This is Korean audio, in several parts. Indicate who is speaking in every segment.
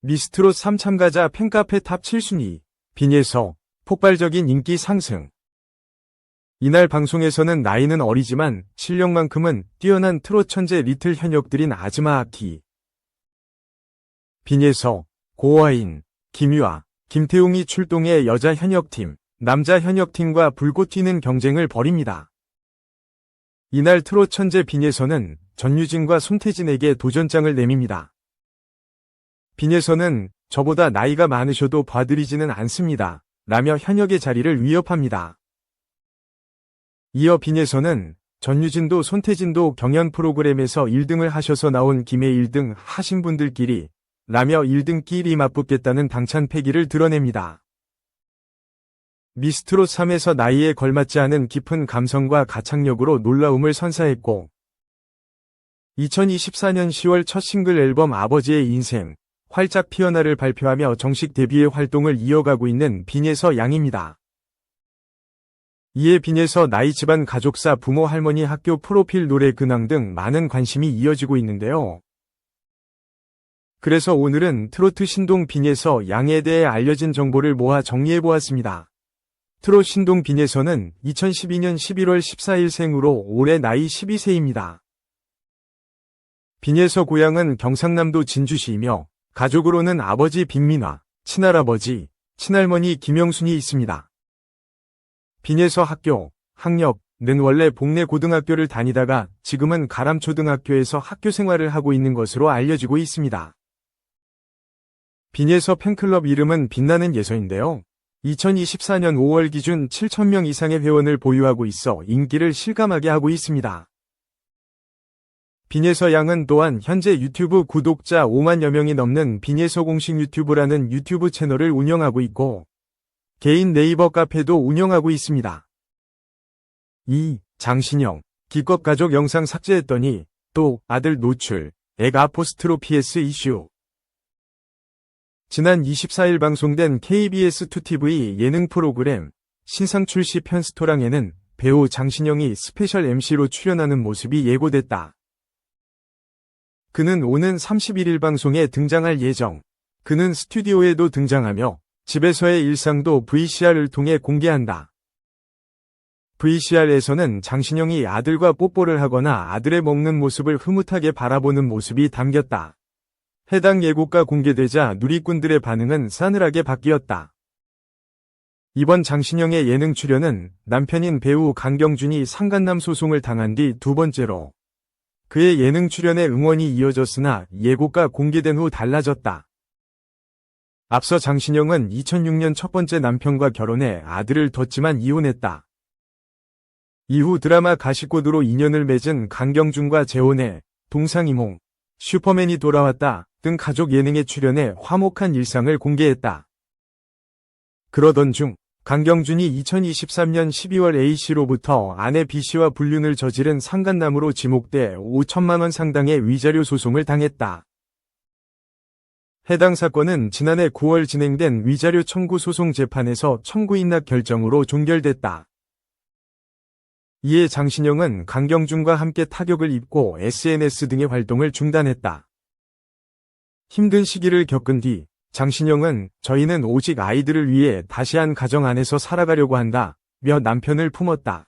Speaker 1: 미스트롯 3 참가자 팬카페 탑 7순위, 빈예서, 폭발적인 인기 상승. 이날 방송에서는 나이는 어리지만 실력만큼은 뛰어난 트롯 천재 리틀 현역들인 아즈마 아키, 빈예서, 고화인, 김유아, 김태웅이 출동해 여자 현역팀, 남자 현역팀과 불꽃 튀는 경쟁을 벌입니다. 이날 트롯 천재 빈예서는 전유진과 손태진에게 도전장을 내밉니다. 빈예서는 저보다 나이가 많으셔도 봐드리지는 않습니다. 라며 현역의 자리를 위협합니다. 이어 빈예서는 전유진도 손태진도 경연 프로그램에서 1등을 하셔서 나온 김에 1등 하신 분들끼리 라며 1등끼리 맞붙겠다는 당찬 패기를 드러냅니다. 미스트롯 3에서 나이에 걸맞지 않은 깊은 감성과 가창력으로 놀라움을 선사했고 2024년 10월 첫 싱글 앨범 아버지의 인생, 활짝 피어나를 발표하며 정식 데뷔의 활동을 이어가고 있는 빈예서 양입니다. 이에 빈예서 나이 집안 가족사 부모 할머니 학교 프로필 노래 근황 등 많은 관심이 이어지고 있는데요. 그래서 오늘은 트로트 신동 빈예서 양에 대해 알려진 정보를 모아 정리해보았습니다. 트롯 신동 빈예서는 2012년 11월 14일 생으로 올해 나이 12세입니다. 빈예서 고향은 경상남도 진주시이며 가족으로는 아버지 빈민화, 친할아버지, 친할머니 김영순이 있습니다. 빈예서 학력은 원래 복내 고등학교를 다니다가 지금은 가람초등학교에서 학교 생활을 하고 있는 것으로 알려지고 있습니다. 빈예서 팬클럽 이름은 빛나는 예서인데요. 2024년 5월 기준 7,000명 이상의 회원을 보유하고 있어 인기를 실감하게 하고 있습니다. 빈예서 양은 또한 현재 유튜브 구독자 5만여 명이 넘는 빈예서 공식 유튜브라는 유튜브 채널을 운영하고 있고 개인 네이버 카페도 운영하고 있습니다. 2. 장신영, 기껏 가족 영상 삭제했더니 또 아들 노출, 액 아포스트로 PS 이슈. 지난 24일 방송된 KBS2TV 예능 프로그램 신상 출시 편스토랑에는 배우 장신영이 스페셜 MC로 출연하는 모습이 예고됐다. 그는 오는 31일 방송에 등장할 예정. 그는 스튜디오에도 등장하며 집에서의 일상도 VCR을 통해 공개한다. VCR에서는 장신영이 아들과 뽀뽀를 하거나 아들의 먹는 모습을 흐뭇하게 바라보는 모습이 담겼다. 해당 예고가 공개되자 누리꾼들의 반응은 싸늘하게 바뀌었다. 이번 장신영의 예능 출연은 남편인 배우 강경준이 상간남 소송을 당한 뒤 두 번째로 그의 예능 출연에 응원이 이어졌으나 예고가 공개된 후 달라졌다. 앞서 장신영은 2006년 첫 번째 남편과 결혼해 아들을 뒀지만 이혼했다. 이후 드라마 가시코드로 인연을 맺은 강경준과 재혼해 동상이몽, 슈퍼맨이 돌아왔다 등 가족 예능에 출연해 화목한 일상을 공개했다. 그러던 중 강경준이 2023년 12월 A씨로부터 아내 B씨와 불륜을 저지른 상간남으로 지목돼 5천만 원 상당의 위자료 소송을 당했다. 해당 사건은 지난해 9월 진행된 위자료 청구 소송 재판에서 청구 인락 결정으로 종결됐다. 이에 장신영은 강경준과 함께 타격을 입고 SNS 등의 활동을 중단했다. 힘든 시기를 겪은 뒤 장신영은 저희는 오직 아이들을 위해 다시 한 가정 안에서 살아가려고 한다 며 남편을 품었다.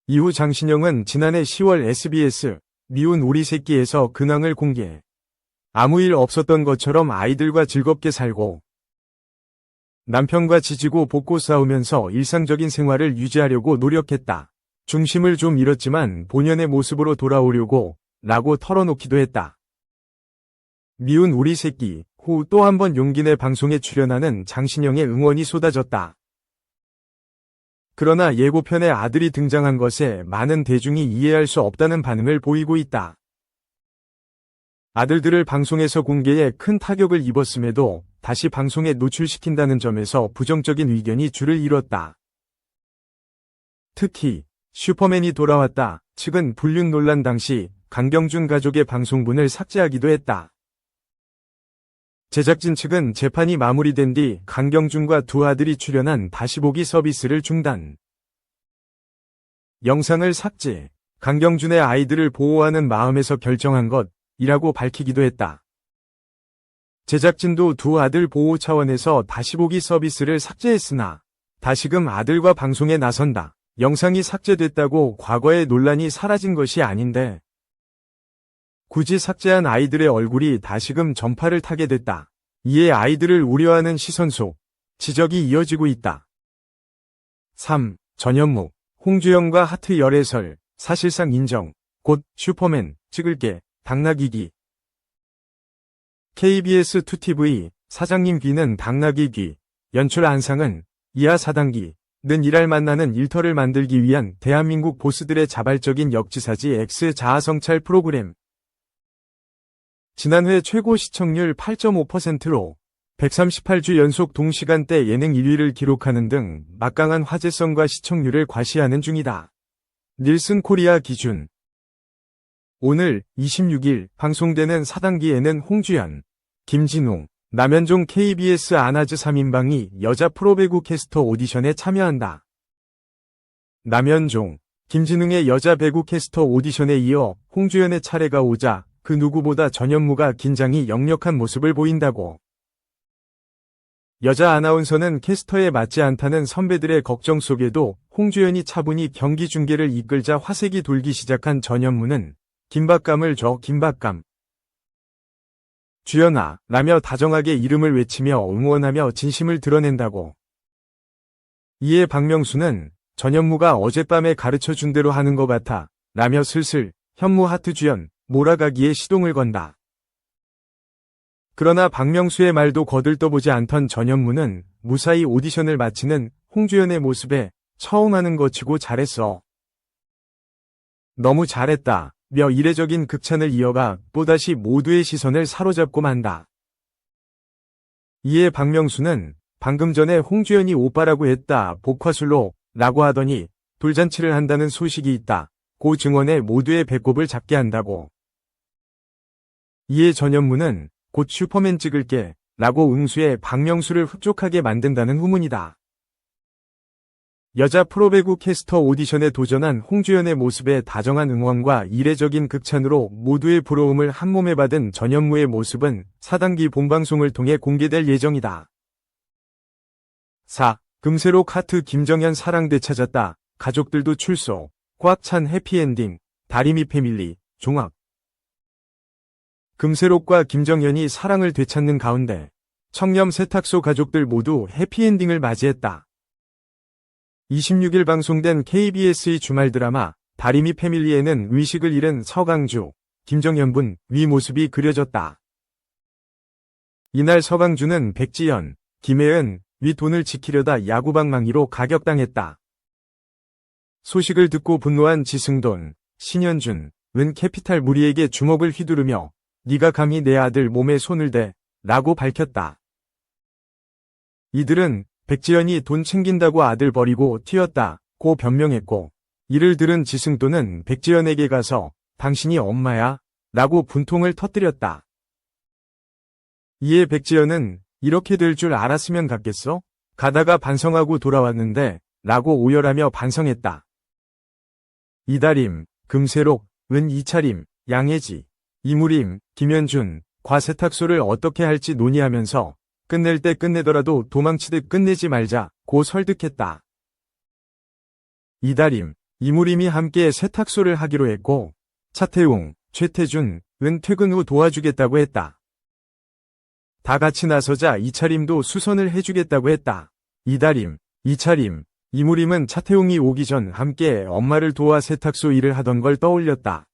Speaker 1: 이후 장신영은 지난해 10월 SBS 미운 우리 새끼에서 근황을 공개. 아무 일 없었던 것처럼 아이들과 즐겁게 살고 남편과 지지고 볶고 싸우면서 일상적인 생활을 유지하려고 노력했다. 중심을 좀 잃었지만 본연의 모습으로 돌아오려고 라고 털어놓기도 했다. 미운 우리 새끼 후 또 한 번 용기 내 방송에 출연하는 장신영의 응원이 쏟아졌다. 그러나 예고편에 아들이 등장한 것에 많은 대중이 이해할 수 없다는 반응을 보이고 있다. 아들들을 방송에서 공개해 큰 타격을 입었음에도 다시 방송에 노출시킨다는 점에서 부정적인 의견이 줄을 이뤘다. 특히 슈퍼맨이 돌아왔다 측은 불륜 논란 당시 강경준 가족의 방송분을 삭제하기도 했다. 제작진 측은 재판이 마무리된 뒤 강경준과 두 아들이 출연한 다시 보기 서비스를 중단. 영상을 삭제, 강경준의 아이들을 보호하는 마음에서 결정한 것이라고 밝히기도 했다. 제작진도 두 아들 보호 차원에서 다시 보기 서비스를 삭제했으나 다시금 아들과 방송에 나선다. 영상이 삭제됐다고 과거의 논란이 사라진 것이 아닌데 굳이 삭제한 아이들의 얼굴이 다시금 전파를 타게 됐다. 이에 아이들을 우려하는 시선 속 지적이 이어지고 있다. 3. 전현무, 홍주영과 하트 열애설, 사실상 인정. 곧 슈퍼맨 찍을게, 당나귀. KBS 2TV, 사장님 귀는 당나귀 귀, 연출 안상은 이하 4단기, 는 일할 만나는 일터를 만들기 위한 대한민국 보스들의 자발적인 역지사지 X 자아성찰 프로그램. 지난해 최고 시청률 8.5%로 138주 연속 동시간대 예능 1위를 기록하는 등 막강한 화제성과 시청률을 과시하는 중이다. 닐슨 코리아 기준. 오늘 26일 방송되는 4단기에는 홍주연, 김진웅, 남현종 KBS 아나즈 3인방이 여자 프로배구 캐스터 오디션에 참여한다. 남현종, 김진웅의 여자 배구 캐스터 오디션에 이어 홍주연의 차례가 오자 그 누구보다 전현무가 긴장이 역력한 모습을 보인다고. 여자 아나운서는 캐스터에 맞지 않다는 선배들의 걱정 속에도 홍주연이 차분히 경기 중계를 이끌자 화색이 돌기 시작한 전현무는 긴박감을 줘 긴박감. 주연아, 라며 다정하게 이름을 외치며 응원하며 진심을 드러낸다고. 이에 박명수는 전현무가 어젯밤에 가르쳐준 대로 하는 것 같아 라며 슬슬 현무 하트 주연 몰아가기에 시동을 건다. 그러나 박명수의 말도 거들떠보지 않던 전현무는 무사히 오디션을 마치는 홍주연의 모습에 처음 하는 거 치고 잘했어. 너무 잘했다. 며 이례적인 극찬을 이어가 또다시 모두의 시선을 사로잡고 만다. 이에 박명수는 방금 전에 홍주연이 오빠라고 했다 복화술로 라고 하더니 돌잔치를 한다는 소식이 있다. 고 증언에 모두의 배꼽을 잡게 한다고. 이에 전현무는 곧 슈퍼맨 찍을게 라고 응수해 박명수를 흡족하게 만든다는 후문이다. 여자 프로배구 캐스터 오디션에 도전한 홍주연의 모습에 다정한 응원과 이례적인 극찬으로 모두의 부러움을 한몸에 받은 전현무의 모습은 4단기 본방송을 통해 공개될 예정이다. 4. 금세록 하트 김정현 사랑 되찾았다. 가족들도 출소. 꽉 찬 해피엔딩. 다리미 패밀리. 종합. 금세록과 김정현이 사랑을 되찾는 가운데 청렴 세탁소 가족들 모두 해피엔딩을 맞이했다. 26일 방송된 KBS의 주말 드라마 다리미 패밀리에는 의식을 잃은 서강주, 김정현분 위 모습이 그려졌다. 이날 서강주는 백지연, 김혜은 위 돈을 지키려다 야구방망이로 가격당했다. 소식을 듣고 분노한 지승돈, 신현준, 은 캐피탈 무리에게 주먹을 휘두르며 네가 감히 내 아들 몸에 손을 대 라고 밝혔다. 이들은 백지연이 돈 챙긴다고 아들 버리고 튀었다고 변명했고 이를 들은 지승돈은 백지연에게 가서 당신이 엄마야? 라고 분통을 터뜨렸다. 이에 백지연은 이렇게 될 줄 알았으면 갔겠어? 가다가 반성하고 돌아왔는데 라고 오열하며 반성했다. 이다림, 금세록, 은 이차림, 양혜지, 이무림, 김현준, 과 세탁소를 어떻게 할지 논의하면서 끝낼 때 끝내더라도 도망치듯 끝내지 말자고 설득했다. 이다림, 이무림이 함께 세탁소를 하기로 했고 차태웅, 최태준, 은 퇴근 후 도와주겠다고 했다. 다 같이 나서자 이차림도 수선을 해주겠다고 했다. 이다림, 이차림, 이무림은 차태웅이 오기 전 함께 엄마를 도와 세탁소 일을 하던 걸 떠올렸다.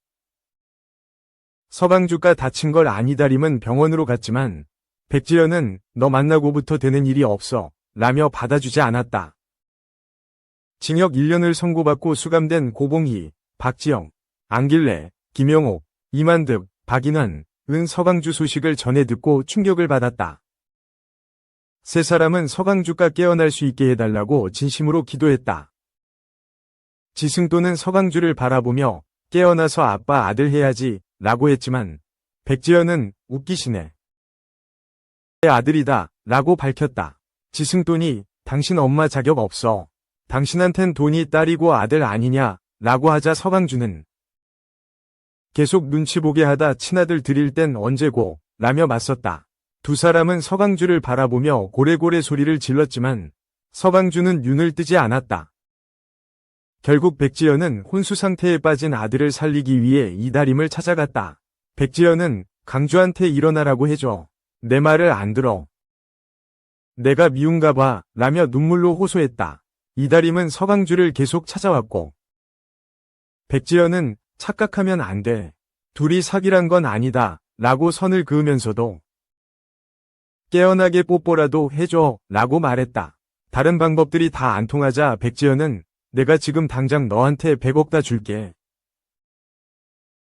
Speaker 1: 서강주가 다친 걸 안 이다림은 병원으로 갔지만 백지연은 너 만나고부터 되는 일이 없어 라며 받아주지 않았다. 징역 1년을 선고받고 수감된 고봉희, 박지영, 안길래, 김영옥, 이만득, 박인환, 은 서강주 소식을 전해 듣고 충격을 받았다. 세 사람은 서강주가 깨어날 수 있게 해달라고 진심으로 기도했다. 지승돈은 서강주를 바라보며 깨어나서 아빠 아들 해야지 라고 했지만 백지연은 웃기시네. 내 아들이다 라고 밝혔다. 지승돈이 당신 엄마 자격 없어. 당신한텐 돈이 딸이고 아들 아니냐 라고 하자 서강주는 계속 눈치 보게 하다 친아들 드릴 땐 언제고 라며 맞섰다. 두 사람은 서강주를 바라보며 고래고래 소리를 질렀지만 서강주는 눈을 뜨지 않았다. 결국 백지연은 혼수 상태에 빠진 아들을 살리기 위해 이다림을 찾아갔다. 백지연은 강주한테 일어나라고 해줘. 내 말을 안 들어. 내가 미운가 봐 라며 눈물로 호소했다. 이다림은 서강주를 계속 찾아왔고 백지연은 착각하면 안 돼. 둘이 사귀란 건 아니다 라고 선을 그으면서도 깨어나게 뽀뽀라도 해줘 라고 말했다. 다른 방법들이 다 안 통하자 백지연은 내가 지금 당장 너한테 100억 다 줄게.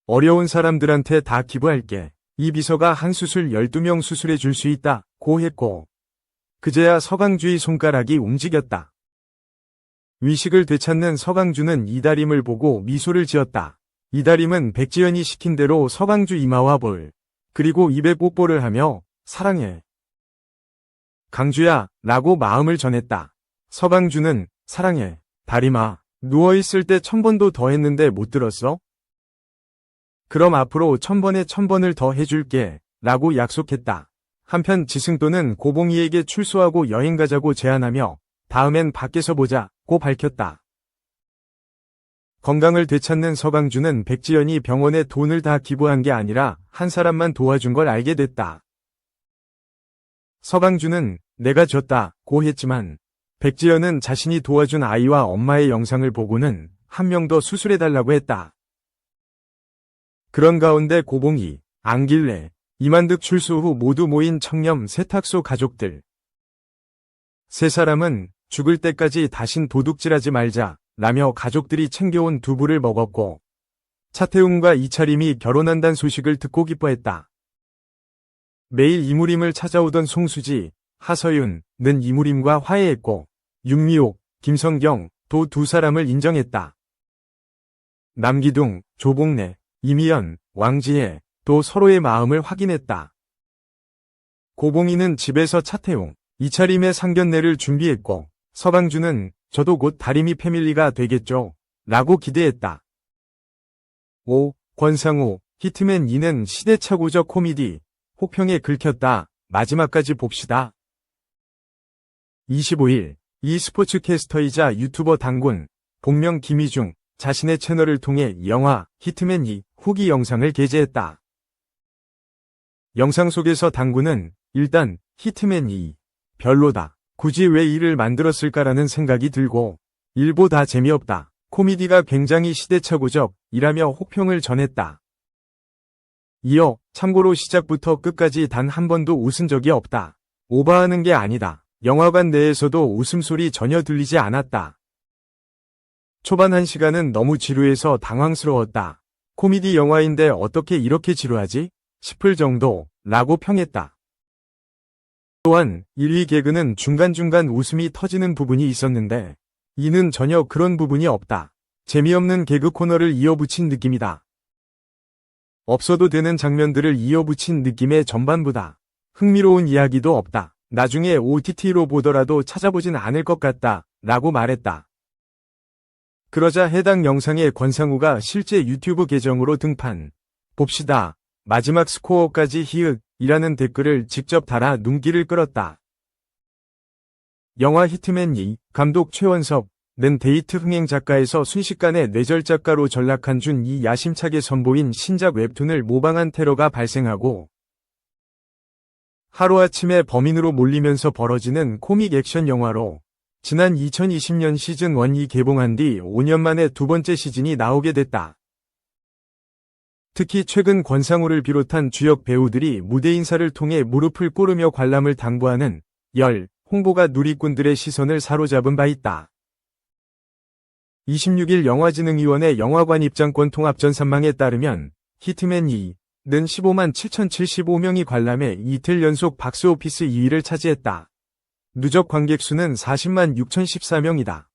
Speaker 1: 어려운 사람들한테 다 기부할게. 이 비서가 한 수술 12명 수술해 줄 수 있다 고 했고 그제야 서강주의 손가락이 움직였다. 위식을 되찾는 서강주는 이다림을 보고 미소를 지었다. 이다림은 백지연이 시킨 대로 서강주 이마와 볼 그리고 입에 뽀뽀를 하며 사랑해. 강주야 라고 마음을 전했다. 서강주는 사랑해. 다림아, 누워있을 때 1000번도 더 했는데 못 들었어? 그럼 앞으로 1000번에 1000번을 더 해줄게 라고 약속했다. 한편 지승도는 고봉이에게 출소하고 여행 가자고 제안하며 다음엔 밖에서 보자고 밝혔다. 건강을 되찾는 서강주는 백지연이 병원에 돈을 다 기부한 게 아니라 한 사람만 도와준 걸 알게 됐다. 서강주는 내가 졌다고 했지만 백지연은 자신이 도와준 아이와 엄마의 영상을 보고는 한 명 더 수술해달라고 했다. 그런 가운데 고봉이, 안길래, 이만득 출소 후 모두 모인 청렴 세탁소 가족들. 세 사람은 죽을 때까지 다신 도둑질하지 말자 라며 가족들이 챙겨온 두부를 먹었고 차태웅과 이차림이 결혼한다는 소식을 듣고 기뻐했다. 매일 이무림을 찾아오던 송수지, 하서윤은 이무림과 화해했고 윤미옥, 김성경, 도 두 사람을 인정했다. 남기둥, 조봉래, 이미연, 왕지혜, 또 서로의 마음을 확인했다. 고봉이는 집에서 차태웅, 이차림의 상견례를 준비했고 서강주는 저도 곧 다림이 패밀리가 되겠죠 라고 기대했다. 5. 권상우, 히트맨 2는 시대착오적 코미디, 혹평에 긁혔다. 마지막까지 봅시다. 25일, 이 스포츠 캐스터이자 유튜버 당군, 본명 김희중, 자신의 채널을 통해 영화 히트맨 2 후기 영상을 게재했다. 영상 속에서 당군은 일단 히트맨 2 별로다. 굳이 왜 이를 만들었을까라는 생각이 들고 일보다 재미없다. 코미디가 굉장히 시대착오적 이라며 혹평을 전했다. 이어 참고로 시작부터 끝까지 단 한 번도 웃은 적이 없다. 오버하는 게 아니다. 영화관 내에서도 웃음소리 전혀 들리지 않았다. 초반 1시간은 너무 지루해서 당황스러웠다. 코미디 영화인데 어떻게 이렇게 지루하지? 싶을 정도 라고 평했다. 또한 1위 개그는 중간중간 웃음이 터지는 부분이 있었는데 이는 전혀 그런 부분이 없다. 재미없는 개그 코너를 이어붙인 느낌이다. 없어도 되는 장면들을 이어붙인 느낌의 전반부다. 흥미로운 이야기도 없다. 나중에 OTT로 보더라도 찾아보진 않을 것 같다 라고 말했다. 그러자 해당 영상에 권상우가 실제 유튜브 계정으로 등판. 봅시다. 마지막 스코어까지 히읗 이라는 댓글을 직접 달아 눈길을 끌었다. 영화 히트맨 2 감독 최원섭 는 데이트 흥행 작가에서 순식간에 뇌절 작가로 전락한 준 이 야심차게 선보인 신작 웹툰을 모방한 테러가 발생하고 하루아침에 범인으로 몰리면서 벌어지는 코믹 액션 영화로 지난 2020년 시즌 1이 개봉한 뒤 5년 만에 두 번째 시즌이 나오게 됐다. 특히 최근 권상우를 비롯한 주역 배우들이 무대 인사를 통해 무릎을 꿇으며 관람을 당부하는 홍보가 누리꾼들의 시선을 사로잡은 바 있다. 26일 영화진흥위원회 영화관 입장권 통합 전산망에 따르면 히트맨 2는 15만 7,075명이 관람해 이틀 연속 박스오피스 2위를 차지했다. 누적 관객 수는 40만 6,014명이다.